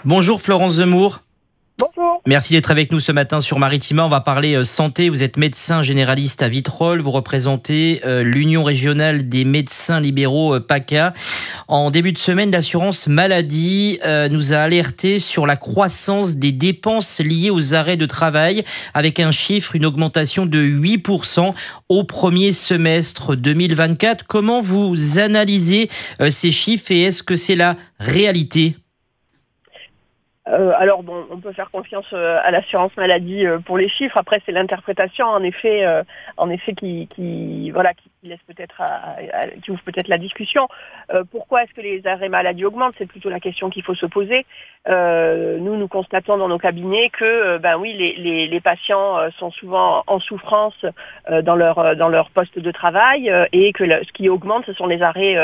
Bonjour Florence Zemour. Bonjour. Merci d'être avec nous ce matin sur Maritima. On va parler santé. Vous êtes médecin généraliste à Vitrolles. Vous représentez l'Union régionale des médecins libéraux PACA. En début de semaine, l'assurance maladie nous a alerté sur la croissance des dépenses liées aux arrêts de travail avec un chiffre, une augmentation de 8% au premier semestre 2024. Comment vous analysez ces chiffres et est-ce que c'est la réalité ? Alors bon, on peut faire confiance à l'assurance maladie pour les chiffres. Après, c'est l'interprétation, en effet, qui laisse peut-être qui ouvre peut-être la discussion. Pourquoi est-ce que les arrêts maladie augmentent ? C'est plutôt la question qu'il faut se poser. Nous constatons dans nos cabinets que, les patients sont souvent en souffrance dans leur poste de travail et que ce qui augmente, ce sont les arrêts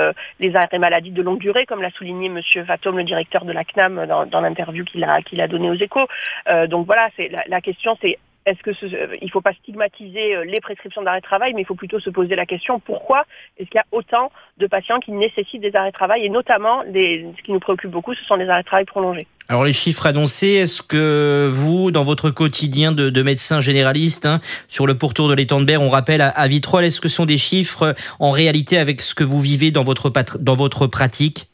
maladie de longue durée, comme l'a souligné Monsieur Fatome, le directeur de la CNAM, dans l'interview qu'il a donné aux Échos. Donc voilà, c'est la question, c'est est-ce que il ne faut pas stigmatiser les prescriptions d'arrêt de travail, mais il faut plutôt se poser la question pourquoi est-ce qu'il y a autant de patients qui nécessitent des arrêts de travail et notamment ce qui nous préoccupe beaucoup, ce sont les arrêts de travail prolongés. Alors les chiffres annoncés, est-ce que vous, dans votre quotidien de médecin généraliste, sur le pourtour de l'étang de Berre, on rappelle à Vitrolles, est-ce que ce sont des chiffres en réalité avec ce que vous vivez dans votre pratique ?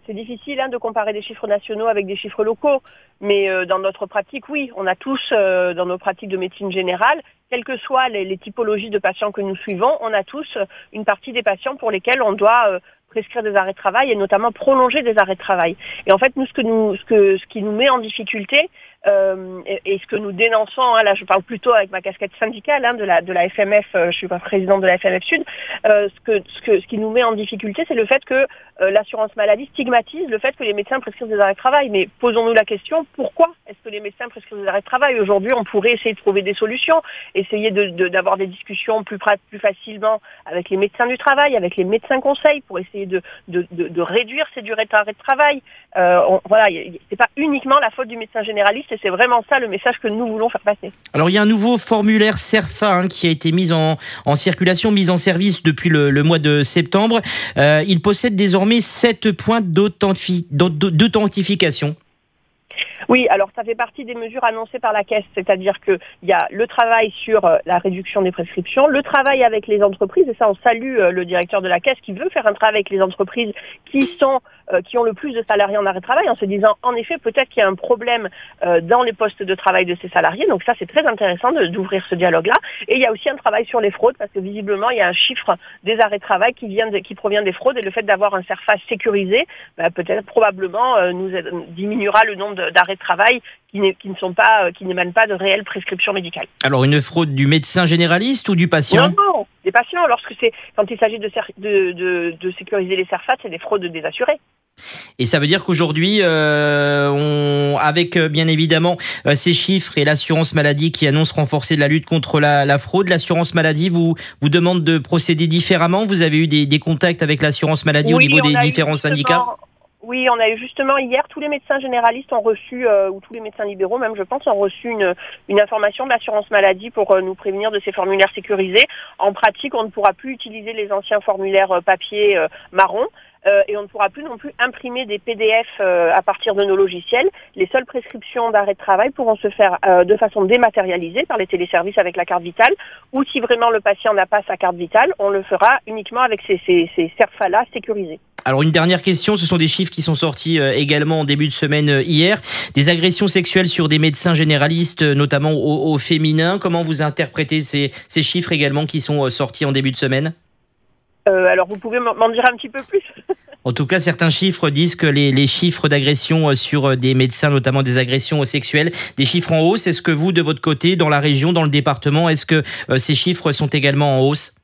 C'est difficile de comparer des chiffres nationaux avec des chiffres locaux, mais dans notre pratique, oui, on a tous, dans nos pratiques de médecine générale, quelles que soient les typologies de patients que nous suivons, on a tous une partie des patients pour lesquels on doit prescrire des arrêts de travail et notamment prolonger des arrêts de travail. Et en fait, nous, ce qui nous met en difficulté et ce que nous dénonçons, là je parle plutôt avec ma casquette syndicale de la FMF, je suis pas présidente de la FMF Sud, ce qui nous met en difficulté, c'est le fait que l'assurance maladie stigmatise le fait que les médecins prescrivent des arrêts de travail. Mais posons-nous la question, pourquoi est-ce que les médecins prescrivent des arrêts de travail ? Aujourd'hui, on pourrait essayer de trouver des solutions, essayer d'avoir des discussions plus facilement avec les médecins du travail, avec les médecins conseils pour essayer de réduire ces durées d'arrêt de travail. C'est pas uniquement la faute du médecin généraliste et c'est vraiment ça le message que nous voulons faire passer. Alors il y a un nouveau formulaire CERFA qui a été mis en circulation, mis en service depuis le mois de septembre. Il possède désormais 7 points d'authentification. Oui, alors ça fait partie des mesures annoncées par la Caisse, c'est-à-dire qu'il y a le travail sur la réduction des prescriptions, le travail avec les entreprises, et ça on salue le directeur de la Caisse qui veut faire un travail avec les entreprises qui ont le plus de salariés en arrêt de travail, en se disant en effet peut-être qu'il y a un problème dans les postes de travail de ces salariés, donc ça c'est très intéressant d'ouvrir ce dialogue-là. Et il y a aussi un travail sur les fraudes, parce que visiblement il y a un chiffre des arrêts de travail qui provient des fraudes, et le fait d'avoir un CERFA sécurisé, peut-être probablement nous diminuera le nombre d'arrêts de travail qui n'émanent pas de réelles prescriptions médicales. Alors une fraude du médecin généraliste ou du patient ? Non, des patients. Quand il s'agit de sécuriser les CERFA, c'est des fraudes des assurés. Et ça veut dire qu'aujourd'hui, avec bien évidemment ces chiffres et l'assurance maladie qui annonce renforcer la lutte contre la fraude, l'assurance maladie vous demande de procéder différemment. Vous avez eu des contacts avec l'assurance maladie au niveau des différents syndicats ? Oui, on a eu justement hier, tous les médecins généralistes ont reçu, ou tous les médecins libéraux même je pense, ont reçu une information de l'assurance maladie pour nous prévenir de ces formulaires sécurisés. En pratique, on ne pourra plus utiliser les anciens formulaires papier marron. Et on ne pourra plus non plus imprimer des PDF à partir de nos logiciels. Les seules prescriptions d'arrêt de travail pourront se faire de façon dématérialisée par les téléservices avec la carte vitale, ou si vraiment le patient n'a pas sa carte vitale, on le fera uniquement avec ces CERFA-là sécurisés. Alors une dernière question, ce sont des chiffres qui sont sortis également en début de semaine hier, des agressions sexuelles sur des médecins généralistes, notamment au féminin. Comment vous interprétez ces chiffres également qui sont sortis en début de semaine ? Alors vous pouvez m'en dire un petit peu plus ? En tout cas, certains chiffres disent que les chiffres d'agression sur des médecins, notamment des agressions sexuelles, des chiffres en hausse. Est-ce que vous, de votre côté, dans la région, dans le département, est-ce que ces chiffres sont également en hausse ?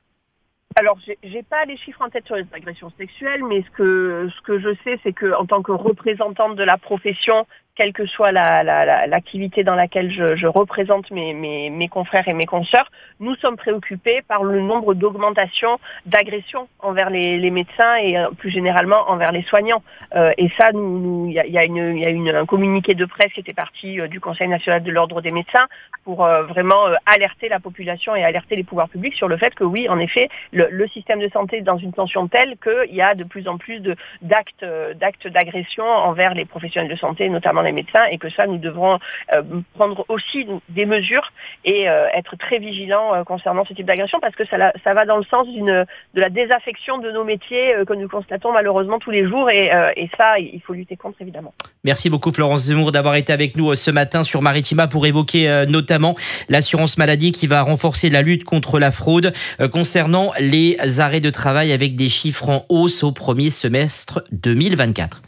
Alors, j'ai pas les chiffres en tête sur les agressions sexuelles, mais ce que je sais, c'est que en tant que représentante de la profession quelle que soit l'activité dans laquelle je représente mes confrères et mes consoeurs, nous sommes préoccupés par le nombre d'augmentations d'agressions envers les médecins et plus généralement envers les soignants. Et ça, il y a un communiqué de presse qui était parti du Conseil national de l'ordre des médecins pour vraiment alerter la population et alerter les pouvoirs publics sur le fait que oui, en effet, le système de santé est dans une tension telle qu'il y a de plus en plus d'actes d'agression envers les professionnels de santé, notamment les médecins, et que ça, nous devrons prendre aussi des mesures et être très vigilants concernant ce type d'agression, parce que ça va dans le sens de la désaffection de nos métiers que nous constatons malheureusement tous les jours, et ça, il faut lutter contre, évidemment. Merci beaucoup Florence Zemmour d'avoir été avec nous ce matin sur Maritima pour évoquer notamment l'assurance maladie qui va renforcer la lutte contre la fraude concernant les arrêts de travail avec des chiffres en hausse au premier semestre 2024.